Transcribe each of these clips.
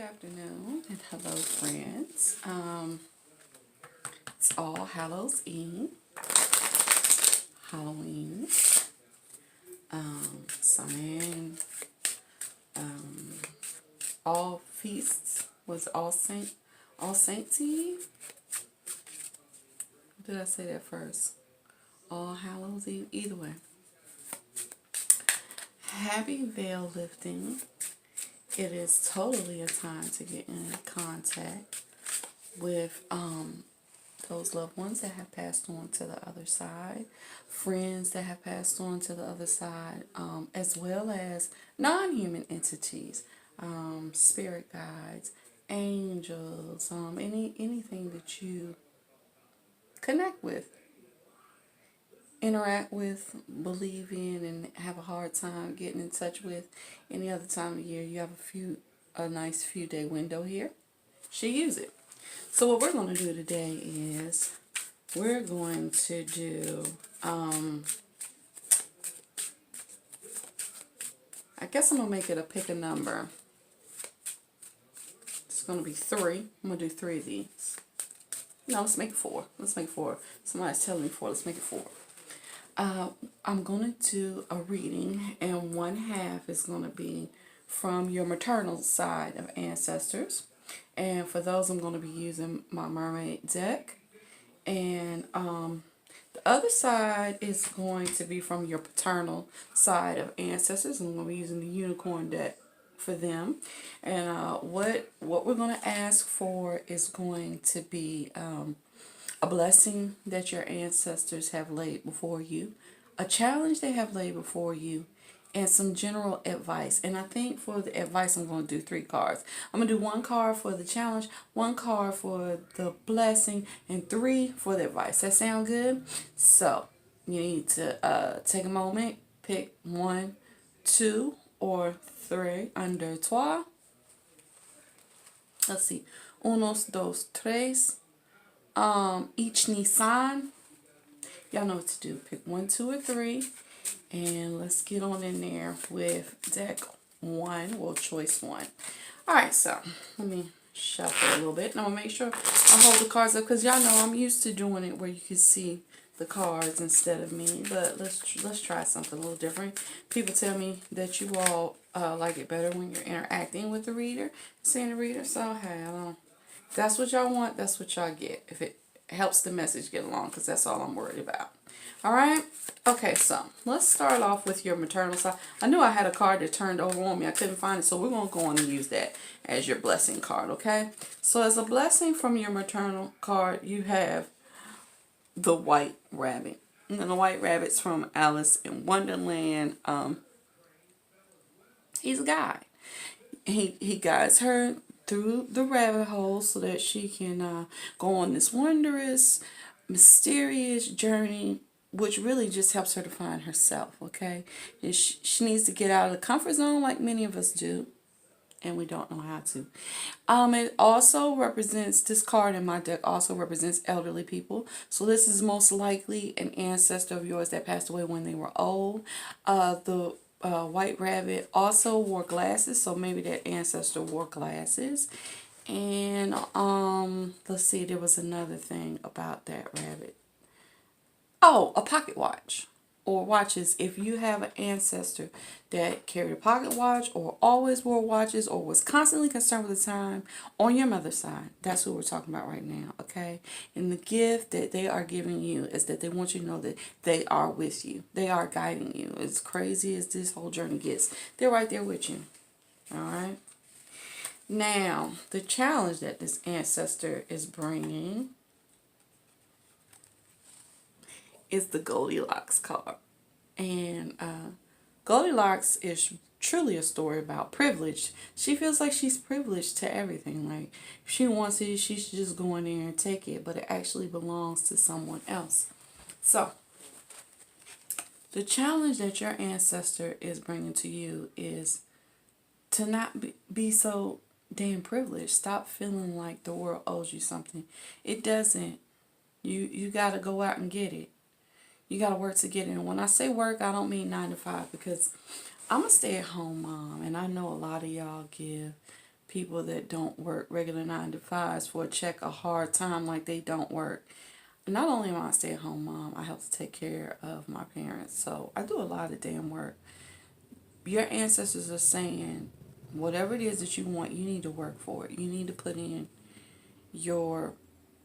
afternoon and hello friends. It's All Hallows Eve, Halloween, Simon, all feasts was All Saints Eve. Did I say that first? All Hallows Eve. Either way. Happy veil lifting. It is totally a time to get in contact with those loved ones that have passed on to the other side, friends that have passed on to the other side, as well as non-human entities, spirit guides, angels, anything that you connect with, interact with, believe in, and have a hard time getting in touch with. Any other time of year, you have a nice few day window here. She use it. So what we're going to do today is we're going to do, I guess I'm going to make it a pick a number. It's going to be 3. I'm going to do 3 of these. No, let's make it 4. Let's make it 4. Somebody's telling me 4. Let's make it 4. I'm going to do a reading, and one half is going to be from your maternal side of ancestors. And for those, I'm going to be using my mermaid deck. And the other side is going to be from your paternal side of ancestors. I'm going to be using the unicorn deck for them. And what we're going to ask for is going to be a blessing that your ancestors have laid before you, a challenge they have laid before you, and some general advice. And I think for the advice, I'm going to do 3 cards. I'm going to do 1 card for the challenge, 1 card for the blessing, and 3 for the advice. That sound good? So you need to take a moment, pick 1, 2, or 3 under trois. Let's see. Unos, dos, tres. Each Nissan. Y'all know what to do. Pick 1, 2, or 3. And let's get on in there with deck 1. Well, choice 1. Alright, so let me shuffle a little bit. And I'm going to make sure I hold the cards up, because y'all know I'm used to doing it where you can see the cards instead of me. But let's try something a little different. People tell me that you all like it better when you're interacting with the reader, seeing the reader. So, hey, I don't. If that's what y'all want, that's what y'all get. If it helps the message get along, because that's all I'm worried about. Alright? Okay, so let's start off with your maternal side. I knew I had a card that turned over on me. I couldn't find it, so we're going to go on and use that as your blessing card, okay? So as a blessing from your maternal card, you have the White Rabbit. And the White Rabbit's from Alice in Wonderland. He's a guide. He guides her through the rabbit hole so that she can go on this wondrous, mysterious journey, which really just helps her to find herself, okay? And she needs to get out of the comfort zone like many of us do, and we don't know how to. It also represents, this card in my deck also represents elderly people. So this is most likely an ancestor of yours that passed away when they were old. The White Rabbit also wore glasses, so maybe that ancestor wore glasses. And let's see, there was another thing about that rabbit. Oh, a pocket watch or watches. If you have an ancestor that carried a pocket watch or always wore watches or was constantly concerned with the time on your mother's side, that's what we're talking about right now, okay? And the gift that they are giving you is that they want you to know that they are with you. They are guiding you. As crazy as this whole journey gets, they're right there with you, all right? Now, the challenge that this ancestor is bringing is the Goldilocks card. And Goldilocks is truly a story about privilege. She feels like she's privileged to everything. Like, if she wants it, she should just go in there and take it. But it actually belongs to someone else. So, the challenge that your ancestor is bringing to you is to not be so damn privileged. Stop feeling like the world owes you something. It doesn't. You got to go out and get it. You got to work to get it. And when I say work, I don't mean 9 to 5, because I'm a stay-at-home mom, and I know a lot of y'all give people that don't work regular 9 to 5s for a check a hard time like they don't work. Not only am I a stay-at-home mom, I help to take care of my parents. So I do a lot of damn work. Your ancestors are saying, whatever it is that you want, you need to work for it. You need to put in your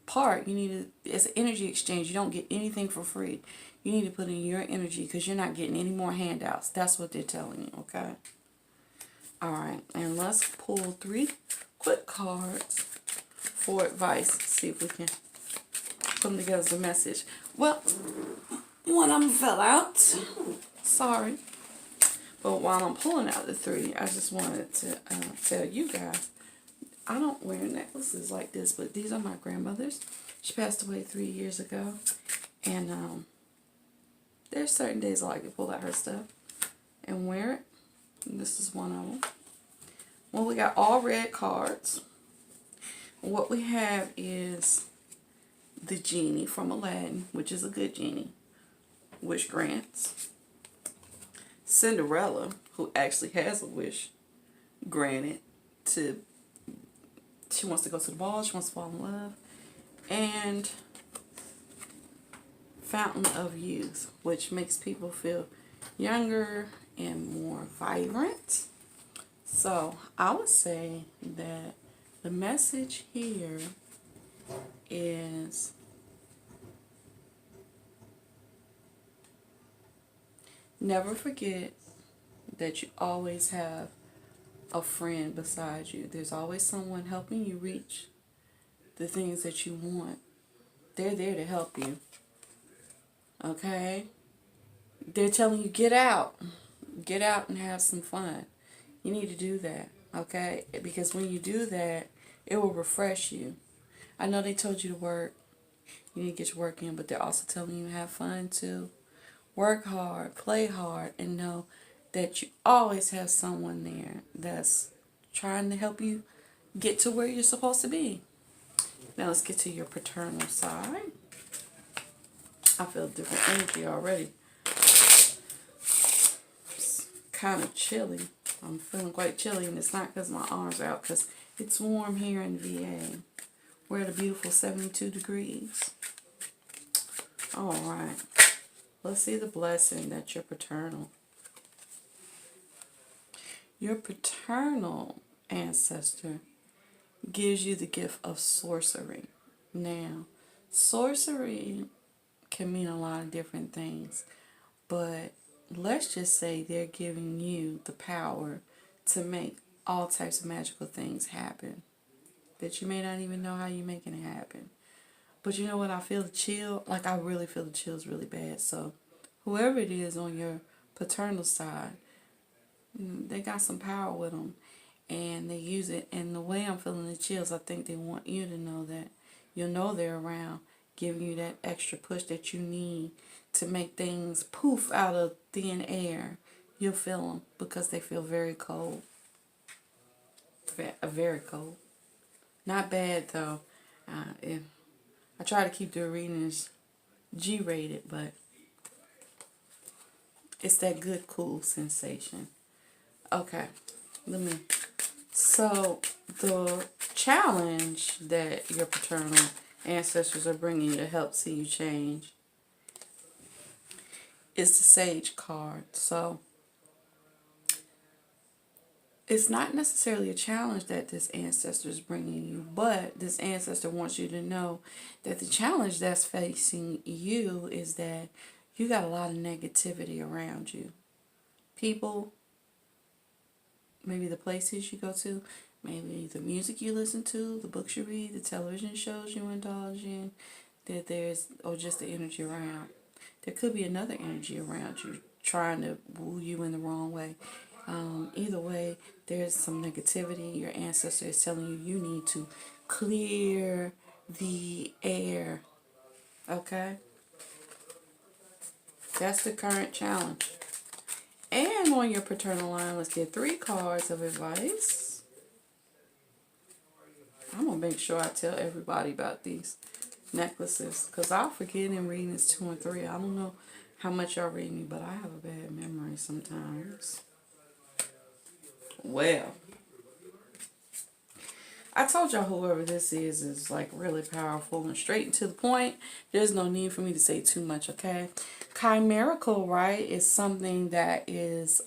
part. You need to, it's an energy exchange. You don't get anything for free. You need to put in your energy because you're not getting any more handouts. That's what they're telling you, okay? All right, and let's pull 3 quick cards for advice. See if we can put them together as a message. Well, one of them fell out. Sorry. But while I'm pulling out the 3, I just wanted to tell you guys, I don't wear necklaces like this, but these are my grandmother's. She passed away 3 years ago. And there's certain days I like to pull out her stuff and wear it. And this is one of them. Well, we got all red cards. What we have is the genie from Aladdin, which is a good genie, wish grants. Cinderella, who actually has a wish granted to, she wants to go to the ball, she wants to fall in love. And Fountain of Youth, which makes people feel younger and more vibrant. So I would say that the message here is never forget that you always have a friend beside you. There's always someone helping you reach the things that you want. They're there to help you. Okay? They're telling you, get out. Get out and have some fun. You need to do that. Okay? Because when you do that, it will refresh you. I know they told you to work. You need to get your work in, but they're also telling you to have fun too. Work hard, play hard, and know that you always have someone there that's trying to help you get to where you're supposed to be. Now let's get to your paternal side. I feel different energy already. It's kind of chilly. I'm feeling quite chilly, and it's not because my arms are out, because it's warm here in VA. We're at a beautiful 72 degrees. All right. Let's see the blessing that your paternal ancestor gives you the gift of sorcery. Now, sorcery can mean a lot of different things, but let's just say they're giving you the power to make all types of magical things happen that you may not even know how you're making it happen. But you know what? I feel the chill. Like, I really feel the chills really bad. So whoever it is on your paternal side, they got some power with them, and they use it. And the way I'm feeling the chills, I think they want you to know that you'll know they're around, giving you that extra push that you need to make things poof out of thin air. You'll feel them because they feel very cold. Very cold. Not bad though. I try to keep the readings G-rated, but it's that good, cool sensation. Okay, so the challenge that your paternal ancestors are bringing you to help see you change is the Sage card. So it's not necessarily a challenge that this ancestor is bringing you, but this ancestor wants you to know that the challenge that's facing you is that you got a lot of negativity around you. People, maybe the places you go to, maybe the music you listen to, the books you read, the television shows you indulge in, or just the energy around. There could be another energy around you trying to woo you in the wrong way. Either way, there's some negativity. Your ancestor is telling you you need to clear the air. Okay? That's the current challenge. And on your paternal line, let's get 3 cards of advice. I'm going to make sure I tell everybody about these necklaces, because I'll forget in reading this 2 and 3. I don't know how much y'all read me, but I have a bad memory sometimes. Well, I told y'all whoever this is like really powerful and straight and to the point. There's no need for me to say too much, okay? Chimerical, right, is something that is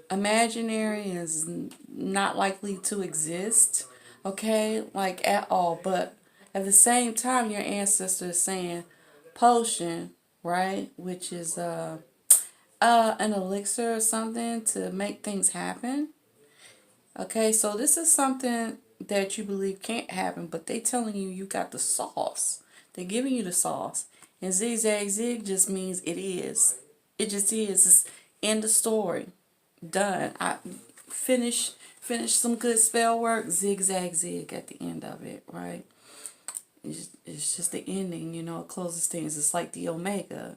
imaginary, is not likely to exist, okay, like at all. But at the same time, your ancestor is saying potion, right, which is an elixir or something to make things happen. Okay, so this is something that you believe can't happen, but they telling you you got the sauce. They're giving you the sauce. And zigzag zig just means it is. It just is. It's end of story. Done. I finish some good spell work. Zigzag zig at the end of it, right? It's just the ending, it closes things. It's like the omega,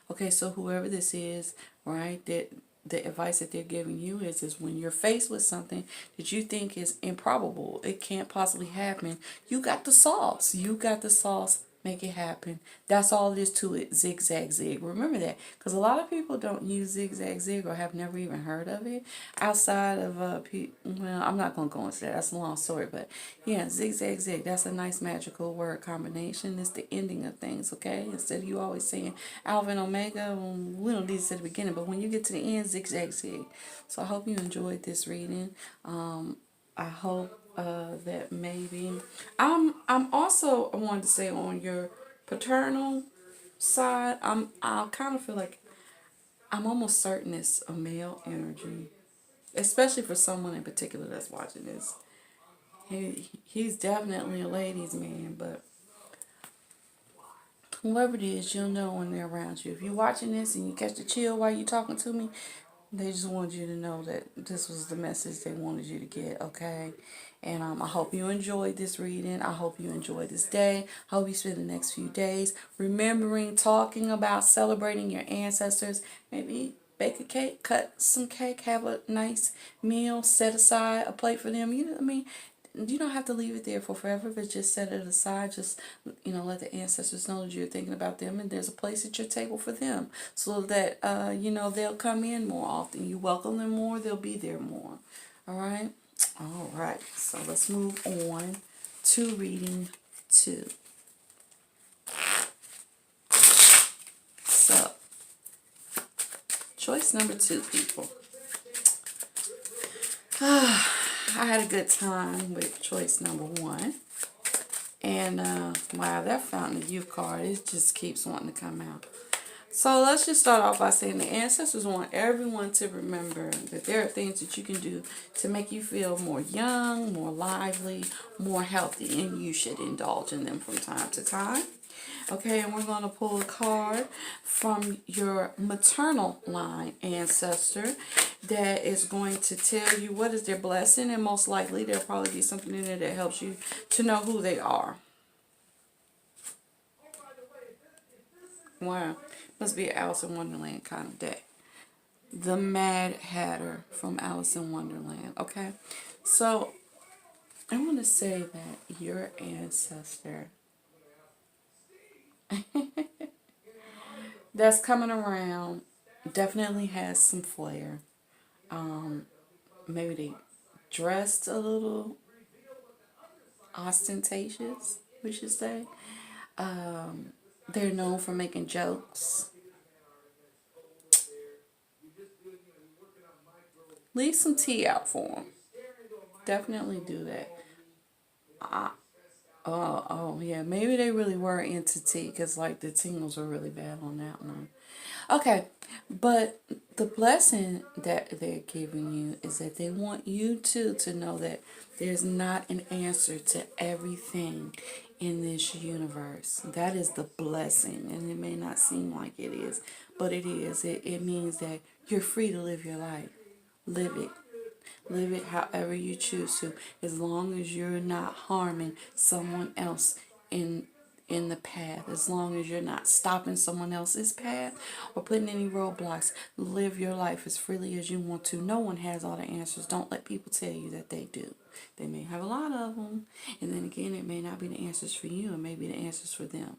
Okay, so whoever this is, right, that the advice that they're giving you is when you're faced with something that you think is improbable, it can't possibly happen, you got the sauce. You got the sauce. Make it happen. That's all there is to it. Zigzag zig. Remember that, because a lot of people don't use zigzag zig or have never even heard of it outside of well, I'm not gonna go into that. That's a long story, but yeah, zigzag zig. That's a nice magical word combination. It's the ending of things. Okay, instead of you always saying alpha and omega, we don't need to say the beginning, but when you get to the end, zigzag zig. So I hope you enjoyed this reading. I hope that maybe I'm also, I wanted to say, on your paternal side, I kind of feel like I'm almost certain it's a male energy, especially for someone in particular that's watching this. He's definitely a ladies' man, but whoever it is, you'll know when they're around you. If you're watching this and you catch the chill while you're talking to me, they just wanted you to know that this was the message they wanted you to get, okay? And I hope you enjoyed this reading. I hope you enjoyed this day. I hope you spend the next few days remembering, talking about, celebrating your ancestors. Maybe bake a cake, cut some cake, have a nice meal, set aside a plate for them. You know what I mean? You don't have to leave it there for forever, but just set it aside. Just, let the ancestors know that you're thinking about them and there's a place at your table for them, so that, they'll come in more often. You welcome them more, they'll be there more. All right? All right. So let's move on to reading 2. So, choice number 2, people. I had a good time with choice number 1. And wow, that Fountain of Youth card, it just keeps wanting to come out. So let's just start off by saying the ancestors want everyone to remember that there are things that you can do to make you feel more young, more lively, more healthy, and you should indulge in them from time to time. Okay, and we're going to pull a card from your maternal line ancestor that is going to tell you what is their blessing, and most likely there'll probably be something in there that helps you to know who they are. Wow, must be an Alice in Wonderland kind of day. The Mad Hatter from Alice in Wonderland. Okay, so I want to say that your ancestor that's coming around definitely has some flair. Maybe they dressed a little ostentatious, we should say. They're known for making jokes. Leave some tea out for them. Definitely do that. Oh, yeah. Maybe they really were into tea, because, like, the tingles were really bad on that one. Okay, but the blessing that they're giving you is that they want you to know that there's not an answer to everything in this universe. That is the blessing, and it may not seem like it is, but it is. It means that you're free to live your life. Live it. Live it however you choose to, as long as you're not harming someone else in in the path. As long as you're not stopping someone else's path or putting any roadblocks, live your life as freely as you want to. No one has all the answers. Don't let people tell you that they do. They may have a lot of them, and then again, it may not be the answers for you, it may be the answers for them.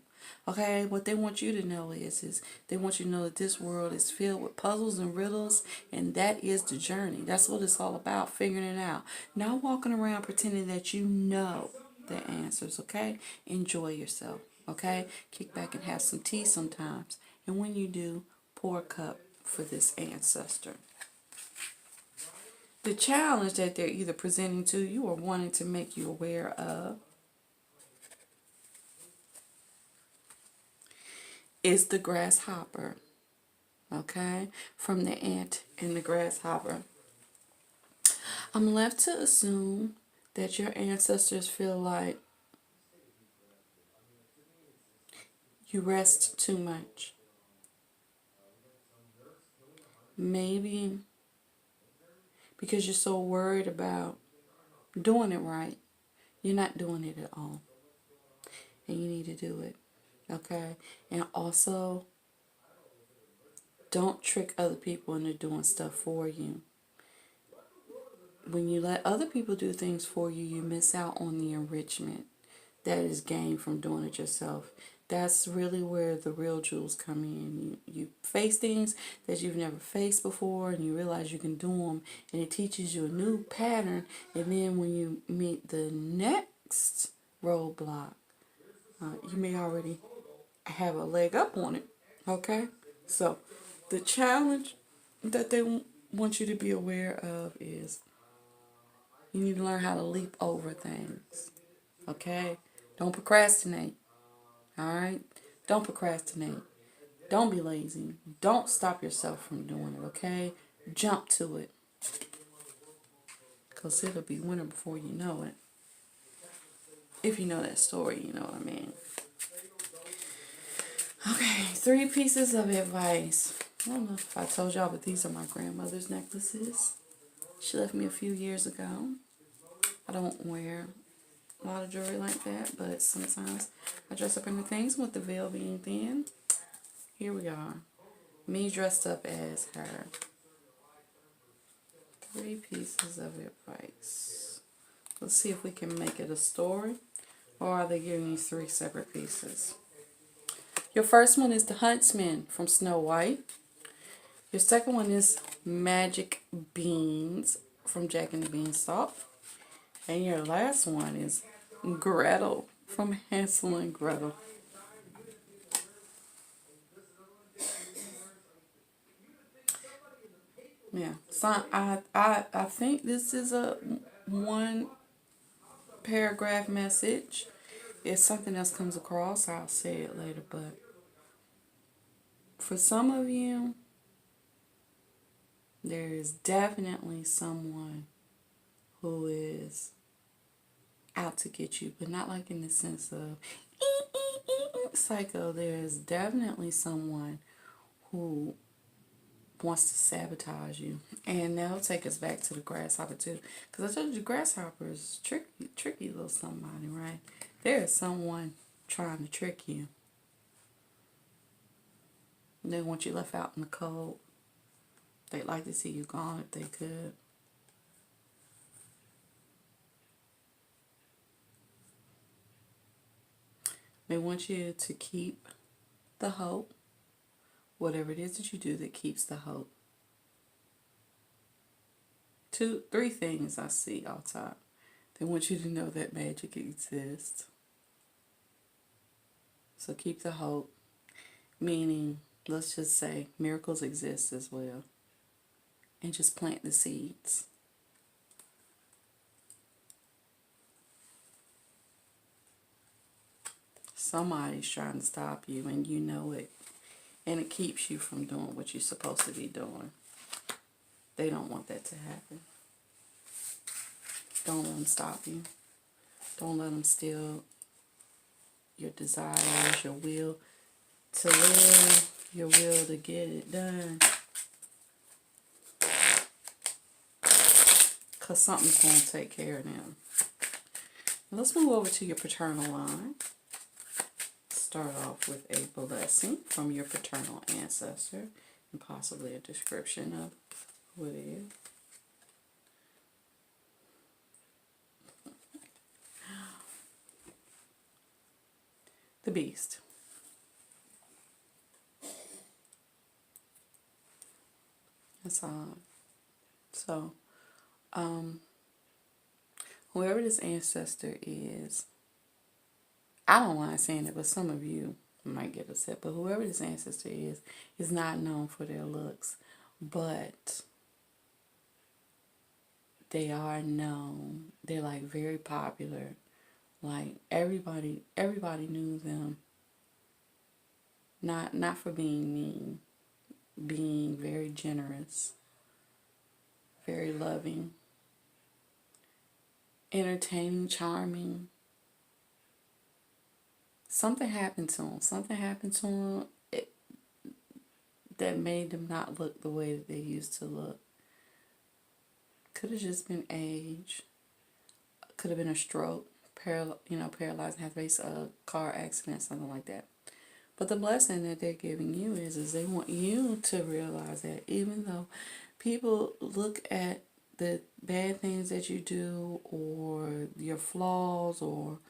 Okay, what they want you to know is they want you to know that this world is filled with puzzles and riddles, and that is the journey. That's what it's all about, figuring it out. Not walking around pretending that you know the answers, okay? Enjoy yourself, okay? Kick back and have some tea sometimes. And when you do, pour a cup for this ancestor. The challenge that they're either presenting to you or wanting to make you aware of is the grasshopper, okay? From the ant and the grasshopper. I'm left to assume that your ancestors feel like you rest too much. Maybe because you're so worried about doing it right, you're not doing it at all. And you need to do it, okay? And also, don't trick other people into doing stuff for you. When you let other people do things for you, you miss out on the enrichment that is gained from doing it yourself. That's really where the real jewels come in. You face things that you've never faced before, and you realize you can do them, and it teaches you a new pattern. And then when you meet the next roadblock, you may already have a leg up on it. Okay? So, the challenge that they want you to be aware of is you need to learn how to leap over things. Okay? Don't procrastinate. Alright? Don't procrastinate. Don't be lazy. Don't stop yourself from doing it, okay? Jump to it. Because it'll be winter before you know it. If you know that story, you know what I mean. Okay, 3 pieces of advice. I don't know if I told y'all, but these are my grandmother's necklaces. She left me a few years ago. I don't wear a lot of jewelry like that, but sometimes I dress up in the things with the veil being thin. Here we are. Me dressed up as her. 3 pieces of advice. Let's see if we can make it a story, or are they giving you 3 separate pieces? Your first one is the Huntsman from Snow White. Your second one is Magic Beans from Jack and the Beanstalk. And your last one is Gretel from Hansel and Gretel. Yeah, so I think this is a 1 paragraph message. If something else comes across, I'll say it later. But for some of you, there is definitely someone who is out to get you, but not like in the sense of psycho. There is definitely someone who wants to sabotage you. And that'll take us back to the grasshopper too. Because I told you the grasshopper is tricky little somebody, right? There is someone trying to trick you. They want you left out in the cold. They'd like to see you gone if they could. They want you to keep the hope. Whatever it is that you do that keeps the hope. 3 things I see all the time. They want you to know that magic exists. So keep the hope. Meaning, let's just say miracles exist as well. And just plant the seeds. Somebody's trying to stop you and you know it. And it keeps you from doing what you're supposed to be doing. They don't want that to happen. Don't let them stop you. Don't let them steal your desires, your will to live, your will to get it done. Because something's going to take care of them. Let's move over to your paternal line. start off with a blessing from your paternal ancestor and possibly a description of who it is. The beast. That's all. So, whoever this ancestor is, I don't mind saying it, but some of you might get upset. But whoever this ancestor is not known for their looks, but they are known. They're like very popular. Like everybody knew them. Not for being mean, being very generous, very loving, entertaining, charming. Something happened to them. Something happened to them that made them not look the way that they used to look. Could have just been age. Could have been a stroke, paralyzed and have faced a car accident, something like that. But the blessing that they're giving you is they want you to realize that even though people look at the bad things that you do or your flaws or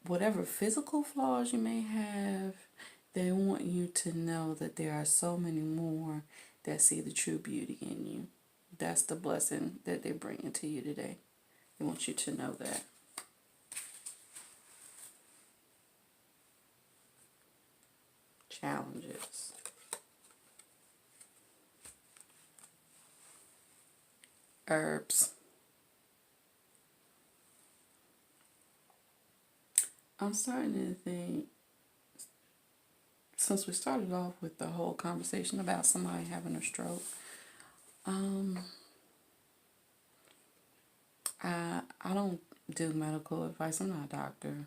whatever physical flaws you may have, they want you to know that there are so many more that see the true beauty in you. That's the blessing that they're bringing to you today. They want you to know that. Challenges. Herbs. I'm starting to think, since we started off with the whole conversation about somebody having a stroke, I don't do medical advice. I'm not a doctor.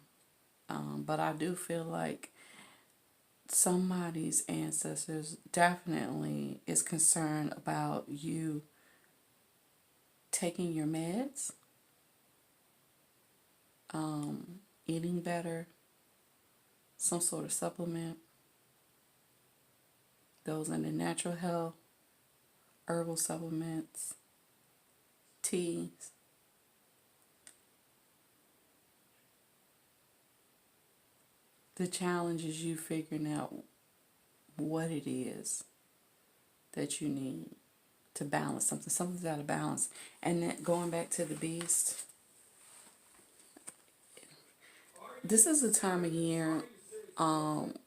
But I do feel like somebody's ancestors definitely is concerned about you taking your meds, eating better, some sort of supplement, those in the natural health, herbal supplements, teas. The challenge is you figuring out what it is that you need to balance something. Something's out of balance. And then going back to the beast, this is a time of year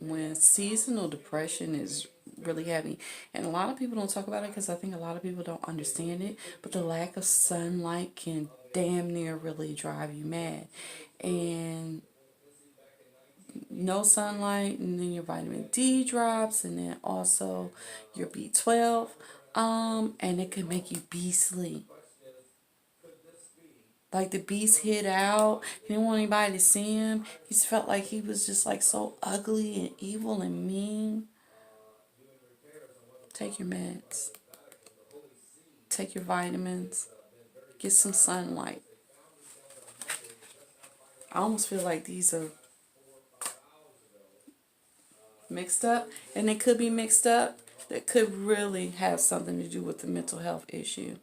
when seasonal depression is really heavy. And a lot of people don't talk about it because I think a lot of people don't understand it. But the lack of sunlight can damn near really drive you mad. And no sunlight, and then your vitamin D drops, and then also your B12, and it can make you beastly. Like the beast hid out. He didn't want anybody to see him. He just felt like he was just like so ugly and evil and mean. Take your meds. Take your vitamins. Get some sunlight. I almost feel like these are mixed up, and they could be mixed up. That could really have something to do with the mental health issue.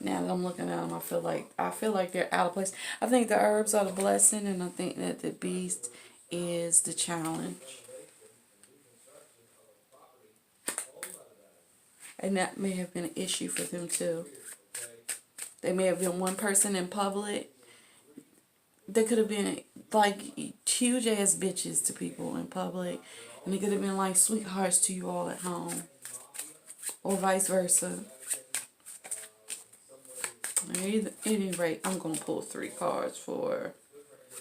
Now that I'm looking at them, I feel like they're out of place. I think the herbs are the blessing, and I think that the beast is the challenge. And that may have been an issue for them too. They may have been one person in public. They could have been like huge ass bitches to people in public, and they could have been like sweethearts to you all at home, or vice versa. At any rate, I'm going to pull 3 cards for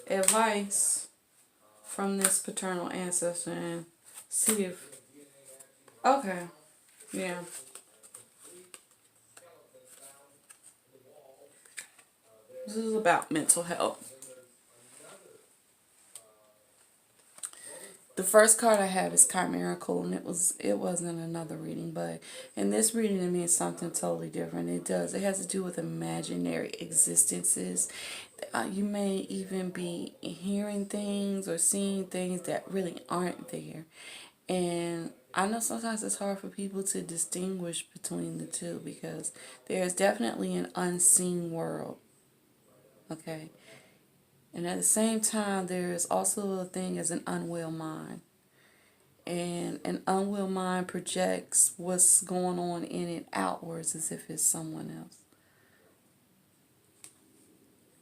advice from this paternal ancestor and see if... Okay. Yeah. This is about mental health. The first card I have is chimerical, and it wasn't another reading, but in this reading it means something totally different. It has to do with imaginary existences. You may even be hearing things or seeing things that really aren't there. And I know sometimes it's hard for people to distinguish between the two because there's definitely an unseen world. Okay. And at the same time, there's also a thing as an unwell mind. And an unwell mind projects what's going on in it outwards as if it's someone else.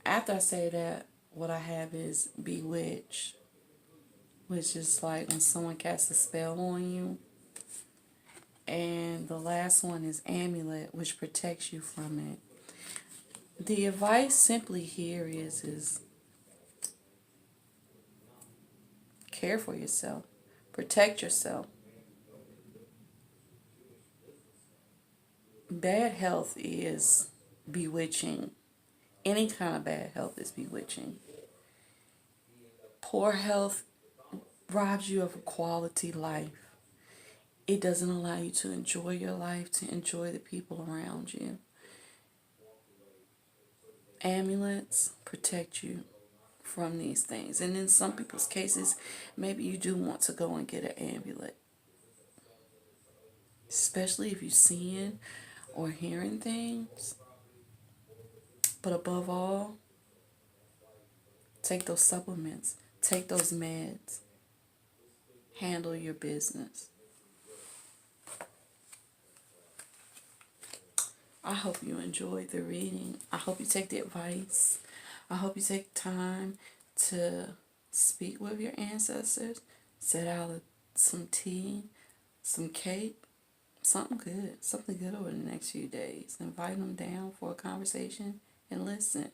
After I say that, what I have is bewitch, which is like when someone casts a spell on you. And the last one is amulet, which protects you from it. The advice simply here is care for yourself, protect yourself. Bad health is bewitching. Any kind of bad health is bewitching. Poor health robs you of a quality life. It doesn't allow you to enjoy your life, to enjoy the people around you. Amulets protect you from these things. And in some people's cases, maybe you do want to go and get an amulet. Especially if you're seeing or hearing things. But above all, take those supplements, take those meds, handle your business. I hope you enjoyed the reading. I hope you take the advice. I hope you take time to speak with your ancestors, set out some tea, some cake, something good over the next few days. Invite them down for a conversation and listen.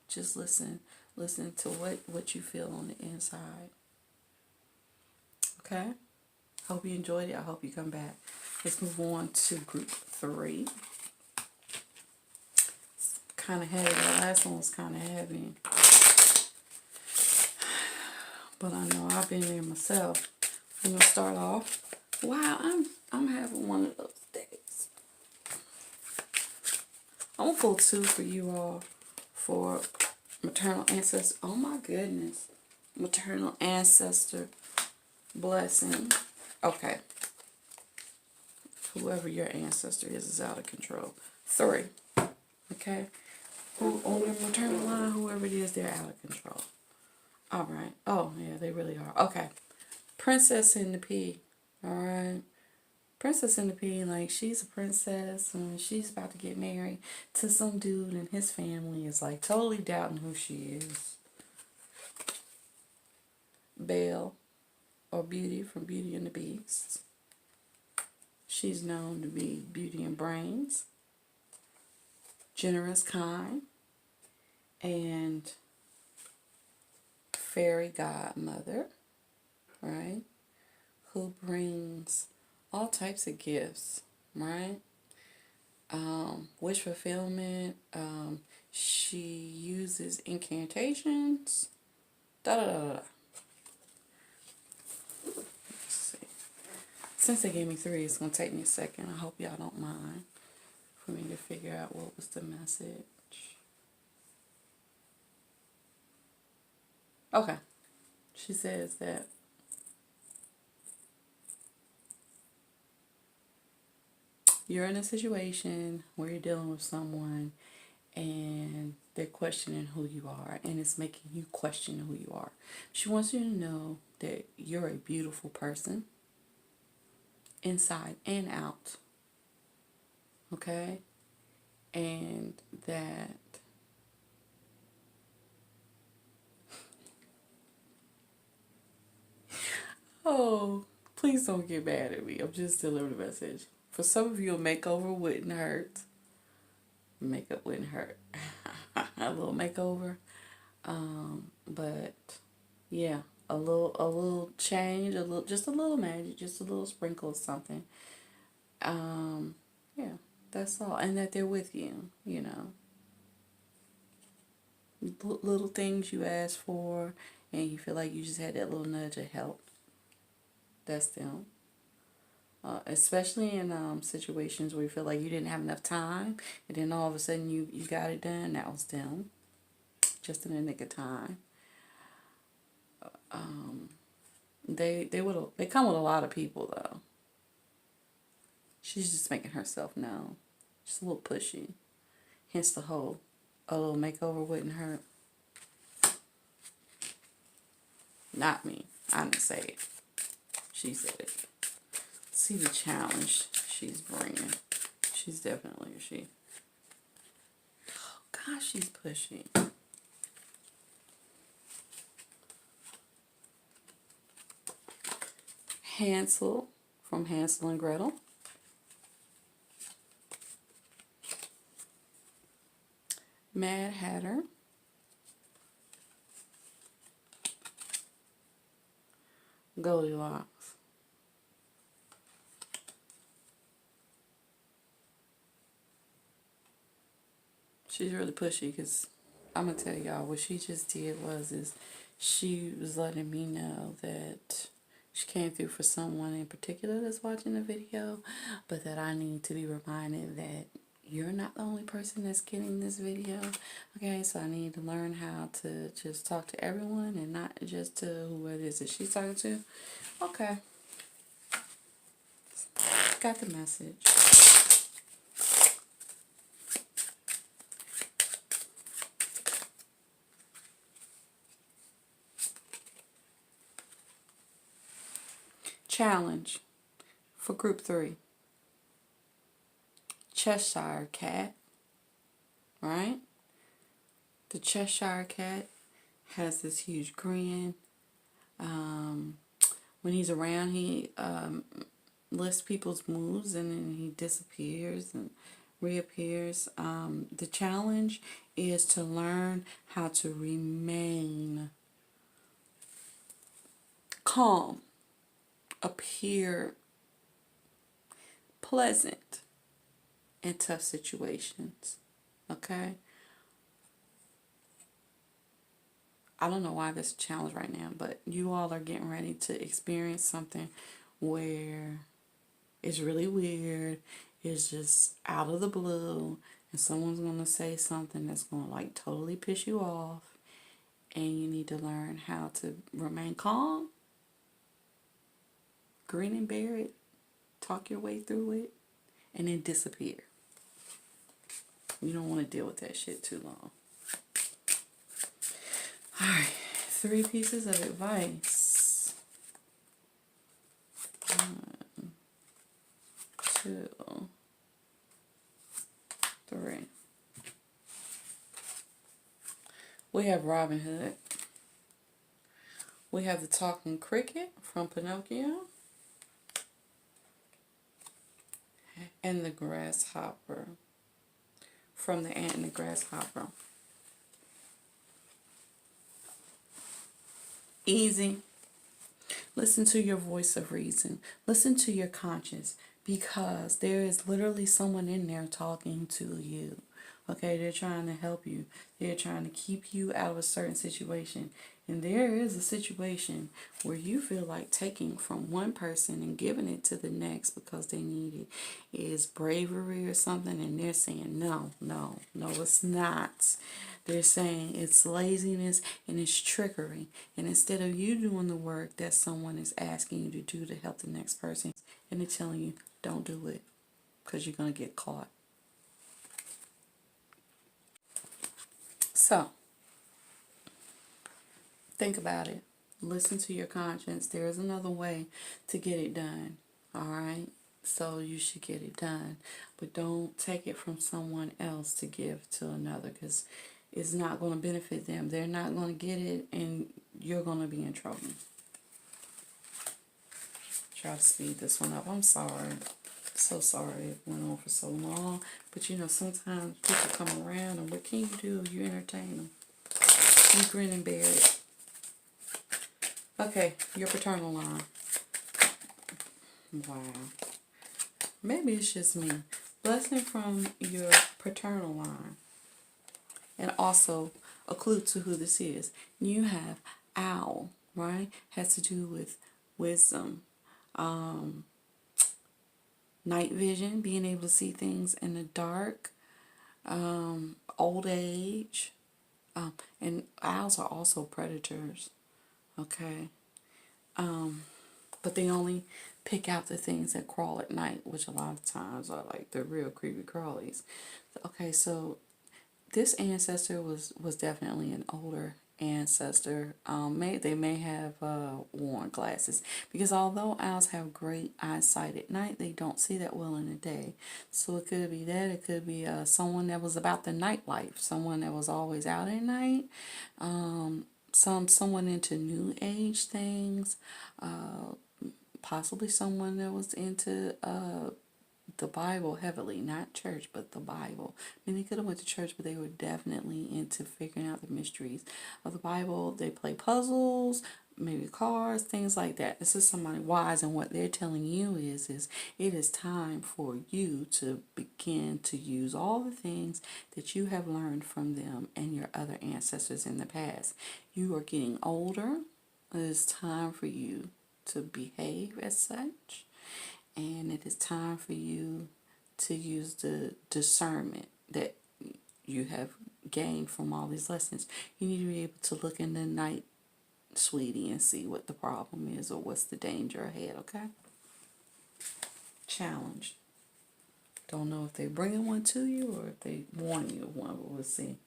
Just listen. Listen to what you feel on the inside. Okay? Hope you enjoyed it. I hope you come back. Let's move on to group 3. Kind of heavy. The last one was kind of heavy. But I know I've been there myself. I'm going to start off. Wow, I'm having one of those days. I'm going to pull 2 for you all for Maternal Ancestor. Oh my goodness. Maternal Ancestor blessing. Okay. Whoever your ancestor is out of control. 3. Okay. Who on your maternal line, whoever it is, they're out of control. Alright. Oh, yeah, they really are. Okay. Princess in the Pea. Alright. Princess in the Pea, like, she's a princess and she's about to get married to some dude and his family is, like, totally doubting who she is. Belle, or Beauty from Beauty and the Beast. She's known to be beauty and brains, generous, kind, and fairy godmother, right? Who brings all types of gifts, right? Wish fulfillment. She uses incantations. Da da da da. Let's see. Since they gave me 3, it's gonna take me a second. I hope y'all don't mind for me to figure out what was the message. Okay. She says that you're in a situation where you're dealing with someone and they're questioning who you are and it's making you question who you are. She wants you to know that you're a beautiful person inside and out. Okay? And that oh, please don't get mad at me. I'm just delivering a message. For some of you, a makeover wouldn't hurt. Makeup wouldn't hurt. A little makeover. But yeah, a little change, just a little magic, just a little sprinkle of something. Yeah, that's all. And that they're with you, you know. Little things you ask for and you feel like you just had that little nudge of help. That's them. Especially in situations where you feel like you didn't have enough time and then all of a sudden you got it done, that was them. just in the nick of time. They come with a lot of people though. She's just making herself known. Just a little pushy. Hence the whole a little makeover wouldn't hurt. Not me. I didn't say it. She said it. See the challenge she's bringing. She's definitely a she. Oh, gosh, she's pushy. Hansel from Hansel and Gretel. Mad Hatter. Goldilocks. She's really pushy because I'm going to tell y'all what she just did is she was letting me know that she came through for someone in particular that's watching the video, but that I need to be reminded that you're not the only person that's getting this video. Okay, so I need to learn how to just talk to everyone and not just to who it is that she's talking to. Okay. Got the message. Challenge for group 3. Cheshire Cat, right? The Cheshire Cat has this huge grin. When he's around, he lifts people's moods and then he disappears and reappears. The challenge is to learn how to remain calm, appear pleasant in tough situations. Okay? I don't know why this is a challenge right now, but you all are getting ready to experience something where it's really weird. It's just out of the blue, and someone's going to say something that's going to like totally piss you off, and you need to learn how to remain calm, grin and bear it, talk your way through it, and then disappear. You don't want to deal with that shit too long. Alright, 3 pieces of advice. 1, 2, 3. We have Robin Hood. We have the Talking Cricket from Pinocchio. And the Grasshopper from The Ant and the Grasshopper. Easy. Listen to your voice of reason. Listen to your conscience, because there is literally someone in there talking to you. Okay, they're trying to help you. They're trying to keep you out of a certain situation. And there is a situation where you feel like taking from one person and giving it to the next because they need it is bravery or something, and they're saying no, no, no, it's not. They're saying it's laziness and it's trickery. And instead of you doing the work that someone is asking you to do to help the next person, and they're telling you, don't do it because you're going to get caught. So, think about it. Listen to your conscience. There is another way to get it done. Alright? So you should get it done. But don't take it from someone else to give to another, because it's not going to benefit them. They're not going to get it, and you're going to be in trouble. Try to speed this one up. I'm sorry. So sorry it went on for so long. But you know, sometimes people come around, and what can you do? You entertain them. You grin and bear it. Okay, your paternal line. Wow. Maybe it's just me. Blessing from your paternal line. And also a clue to who this is. You have owl, right? Has to do with wisdom. Night vision, being able to see things in the dark. Old age. And owls are also predators, okay? But they only pick out the things that crawl at night, which a lot of times are like the real creepy crawlies. Okay, so this ancestor was definitely an older ancestor. They may have worn glasses because although owls have great eyesight at night, they don't see that well in the day. So it could be that. It could be someone that was about the nightlife, someone that was always out at night. Someone into new age things. Possibly someone that was into the Bible heavily, not church, but the Bible. I mean, they could have went to church, but they were definitely into figuring out the mysteries of the Bible. They play puzzles, maybe cards, things like that. This is somebody wise, and what they're telling you is it is time for you to begin to use all the things that you have learned from them and your other ancestors in the past. You are getting older. It is time for you to behave as such, and it is time for you to use the discernment that you have gained from all these lessons. You need to be able to look in the night, sweetie, and see what the problem is or what's the danger ahead, okay? Challenge. Don't know if they're bringing one to you or if they warn you of one, but we'll see.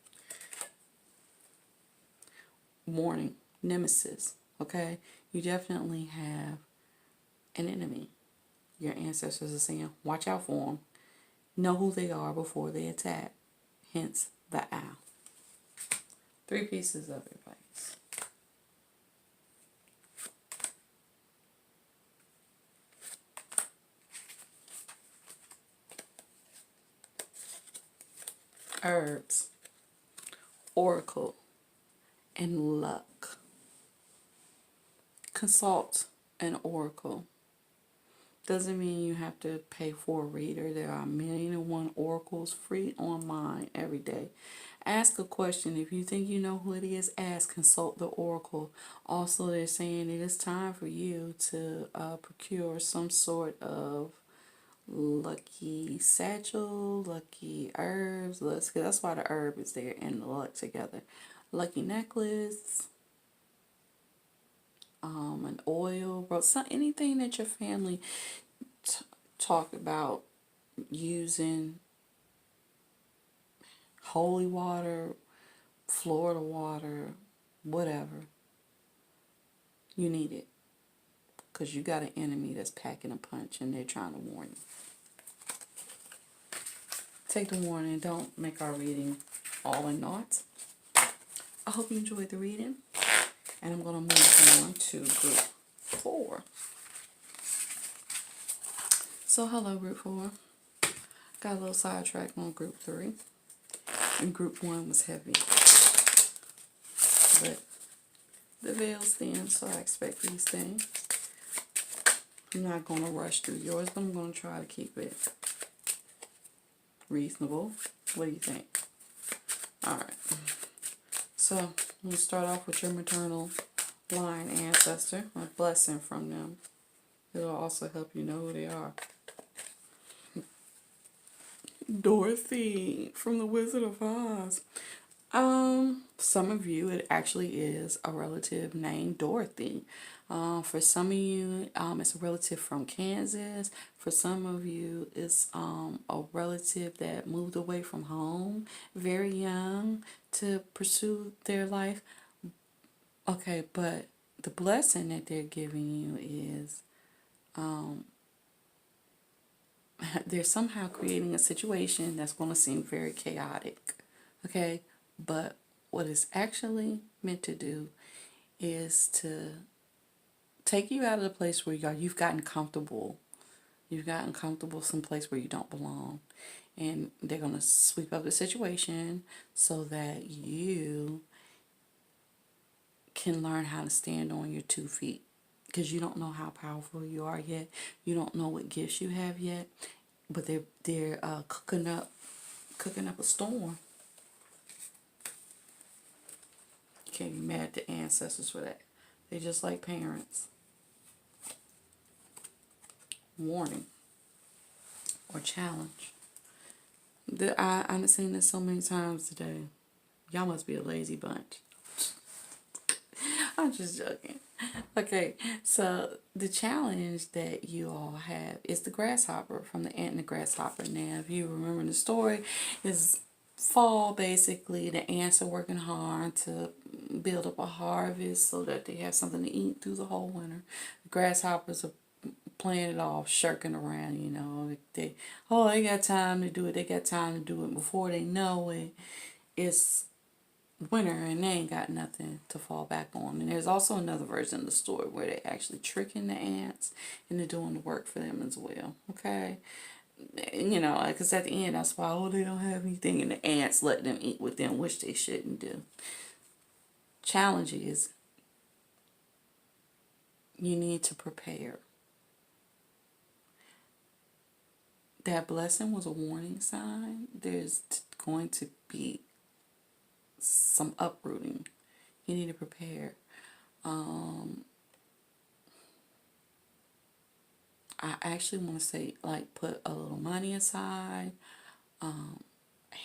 Warning, nemesis, okay? You definitely have an enemy. Your ancestors are saying, watch out for them. Know who they are before they attack. Hence the owl. 3 pieces of advice. Herbs, oracle, and luck. Consult an oracle. Doesn't mean you have to pay for a reader. There are 1,000,001 oracles free online every day. Ask a question. If you think you know who it is, ask. Consult the oracle. Also, they're saying it is time for you to procure some sort of lucky satchel, lucky herbs. That's why the herb is there and the luck together. Lucky necklace, an oil, bro. Anything that your family talk about using, holy water, Florida water, whatever. You need it because you got an enemy that's packing a punch and they're trying to warn you. Take the warning. Don't make our reading all in knots. I hope you enjoyed the reading, and I'm going to move on to group 4. So hello, group 4. Got a little sidetracked on group 3, and group 1 was heavy, but the veil's thin, so I expect these things. I'm not going to rush through yours, but I'm going to try to keep it reasonable. What do you think? Alright. So, we'll start off with your maternal line ancestor, a blessing from them. It'll also help you know who they are. Dorothy from the Wizard of Oz. Some of you, it actually is a relative named Dorothy. For some of you, it's a relative from Kansas. For some of you, it's a relative that moved away from home very young to pursue their life. Okay, but the blessing that they're giving you is they're somehow creating a situation that's going to seem very chaotic. Okay, but what it's actually meant to do is to take you out of the place where you've gotten comfortable. You've gotten comfortable someplace where you don't belong. And they're going to sweep up the situation so that you can learn how to stand on your 2 feet. Because you don't know how powerful you are yet. You don't know what gifts you have yet. But they're cooking up a storm. Can't be mad at the ancestors for that. They're just like parents. Warning or challenge. I've seen this so many times today. Y'all must be a lazy bunch. I'm just joking. Okay, so the challenge that you all have is the grasshopper, from the ant and the grasshopper. Now, if you remember the story, is fall basically. The ants are working hard to build up a harvest so that they have something to eat through the whole winter. The grasshoppers are playing it off, shirking around, you know. They got time to do it. They got time to do it. Before they know it, it's winter and they ain't got nothing to fall back on. And there's also another version of the story where they're actually tricking the ants into doing the work for them as well. Okay, you know, because at the end that's why, oh, they don't have anything, and the ants let them eat with them, which they shouldn't do. Challenge is you need to prepare. That blessing was a warning sign. There's going to be some uprooting. You need to prepare. I actually want to say, like, put a little money aside.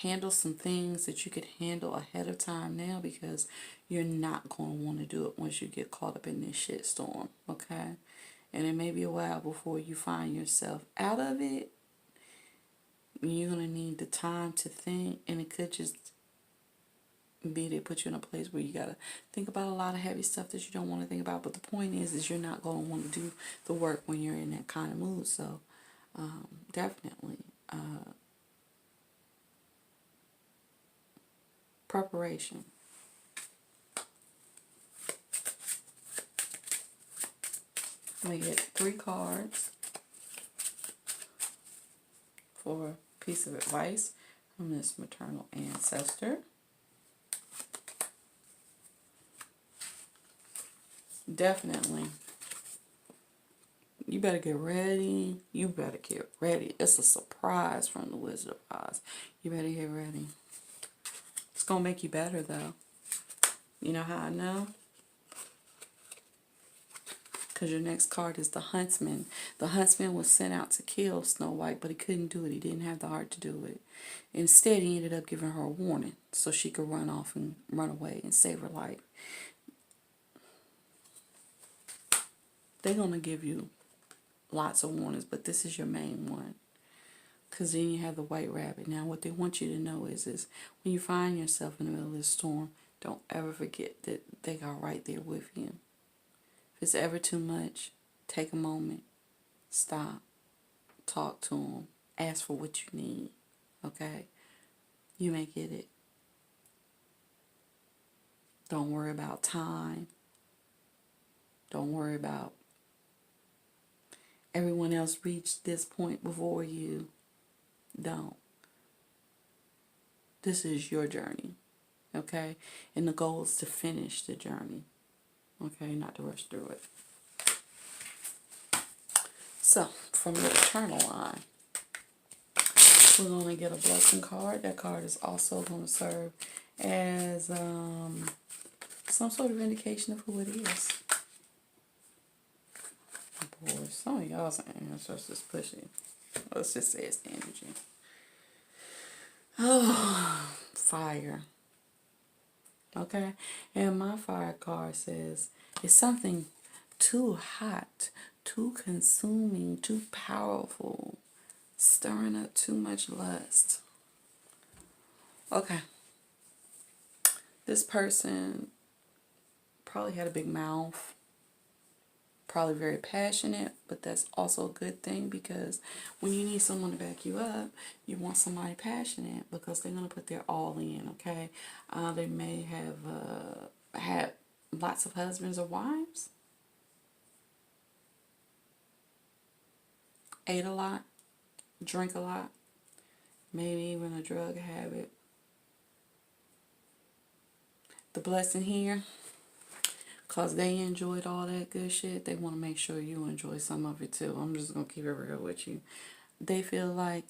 Handle some things that you could handle ahead of time now, because you're not going to want to do it once you get caught up in this shit storm. Okay? And it may be a while before you find yourself out of it. You're going to need the time to think, and it could just be they put you in a place where you got to think about a lot of heavy stuff that you don't want to think about. But the point is you're not going to want to do the work when you're in that kind of mood. So definitely preparation. I'm going to get 3 cards for a piece of advice from this maternal ancestor. Definitely. You better get ready. You better get ready. It's a surprise from the Wizard of Oz. You better get ready. It's going to make you better, though. You know how I know? Because your next card is the Huntsman. The Huntsman was sent out to kill Snow White, but he couldn't do it. He didn't have the heart to do it. Instead, he ended up giving her a warning so she could run off and run away and save her life. They're going to give you lots of warnings, but this is your main one. Because then you have the White Rabbit. Now, what they want you to know is when you find yourself in the middle of this storm, don't ever forget that they are right there with you. If it's ever too much, take a moment, stop, talk to them, ask for what you need, okay? You may get it. Don't worry about time. Don't worry about everyone else reached this point before you. Don't. This is your journey, okay? And the goal is to finish the journey, okay? Not to rush through it. So, from the Paternal line, we're going to get a blessing card. That card is also going to serve as some sort of indication of who it is. Boy, some of y'all's ancestors pushy. Let's just say it's the energy. Oh, fire. Okay? And my fire card says it's something too hot, too consuming, too powerful, stirring up too much lust. Okay. This person probably had a big mouth. Probably very passionate, but that's also a good thing, because when you need someone to back you up, you want somebody passionate, because they're going to put their all in, okay? They may have had lots of husbands or wives, ate a lot, drink a lot, maybe even a drug habit. The blessing here, because they enjoyed all that good shit, they want to make sure you enjoy some of it too. I'm just going to keep it real with you. They feel like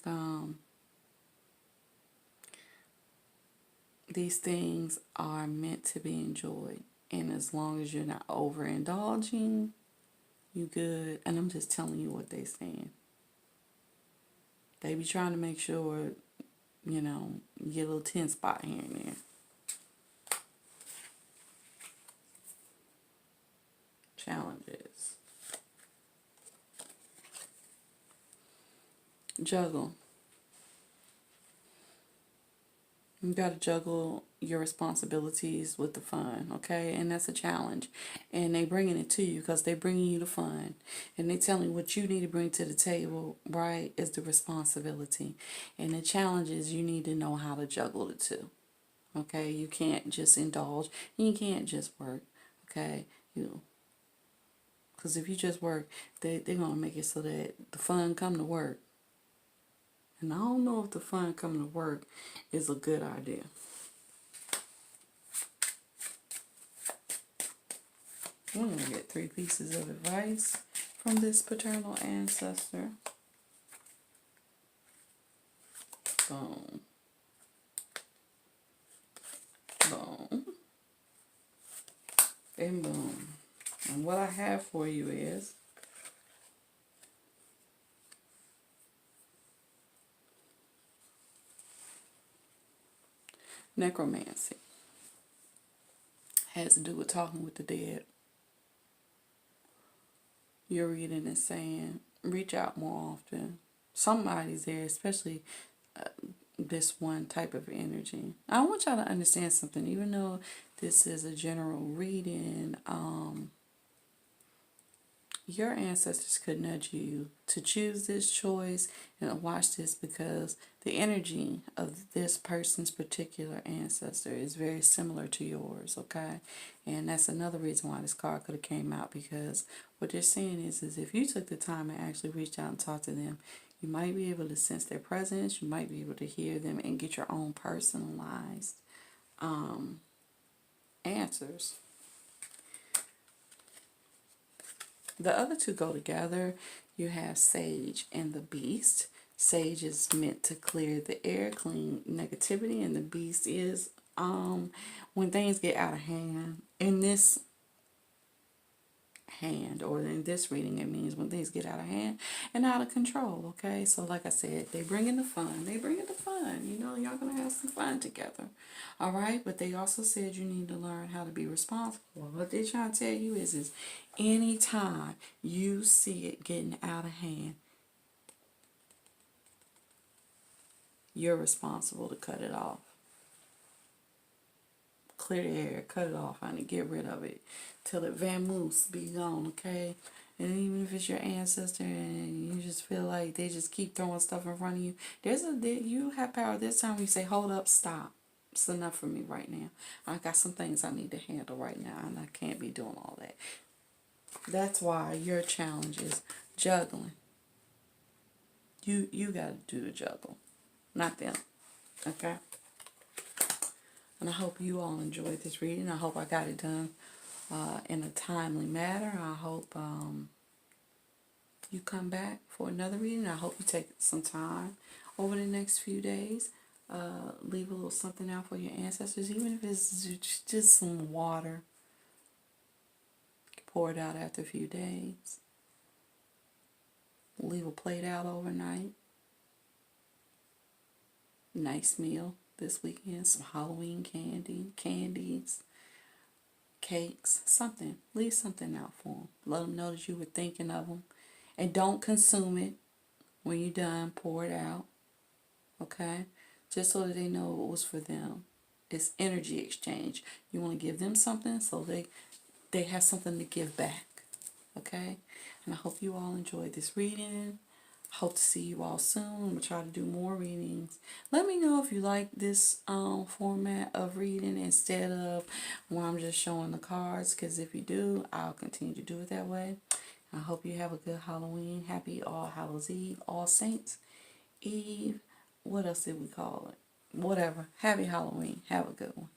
these things are meant to be enjoyed. And as long as you're not overindulging, you good. And I'm just telling you what they're saying. They be trying to make sure, you know, you get a little 10 spot here and there. Juggle. You got to juggle your responsibilities with the fun, okay? And that's a challenge. And they bringing it to you because they bringing you the fun. And they telling you what you need to bring to the table, right, is the responsibility. And the challenge is you need to know how to juggle the two, okay? You can't just indulge. You can't just work, okay? Because if you just work, they're going to make it so that the fun come to work. And I don't know if the fun coming to work is a good idea. We're going to get 3 pieces of advice from this paternal ancestor. Boom. Boom. And boom. And what I have for you is necromancy. Has to do with talking with the dead. Your reading is saying reach out more often. Somebody's there, especially this one type of energy. I want y'all to understand something. Even though this is a general reading, your ancestors could nudge you to choose this choice and watch this because the energy of this person's particular ancestor is very similar to yours, okay? And that's another reason why this card could have came out, because what they're saying is if you took the time and actually reached out and talked to them, you might be able to sense their presence, you might be able to hear them and get your own personalized answers. The other two go together. You have Sage and the Beast. Sage is meant to clear the air, clean negativity, and the Beast is when things get out of hand. In this hand, or in this reading, it means when things get out of hand and out of control, okay? So like I said, they bring in the fun. They bring in the fun. You know, y'all gonna have some fun together. All right? But they also said you need to learn how to be responsible. What they're trying to tell you is anytime you see it getting out of hand, you're responsible to cut it off. Clear the air, cut it off, honey, get rid of it till it vamoose, be gone, okay? And even if it's your ancestor and you just feel like they just keep throwing stuff in front of you, you have power. This time you say, hold up, stop. It's enough for me right now. I got some things I need to handle right now, and I can't be doing all that. That's why your challenge is juggling. You got to do the juggle, not them, okay? And I hope you all enjoyed this reading. I hope I got it done in a timely manner. I hope you come back for another reading. I hope you take some time over the next few days. Leave a little something out for your ancestors, even if it's just some water. Pour it out after a few days. Leave a plate out overnight. Nice meal this weekend. Some Halloween candies, cakes, something. Leave something out for them. Let them know that you were thinking of them. And don't consume it. When you're done, pour it out. Okay? Just so that they know it was for them. It's energy exchange. You want to give them something so they have something to give back. Okay? And I hope you all enjoyed this reading. Hope to see you all soon. I'm going to try to do more readings. Let me know if you like this format of reading instead of when I'm just showing the cards. Because if you do, I'll continue to do it that way. I hope you have a good Halloween. Happy All Hallows Eve. All Saints Eve. What else did we call it? Whatever. Happy Halloween. Have a good one.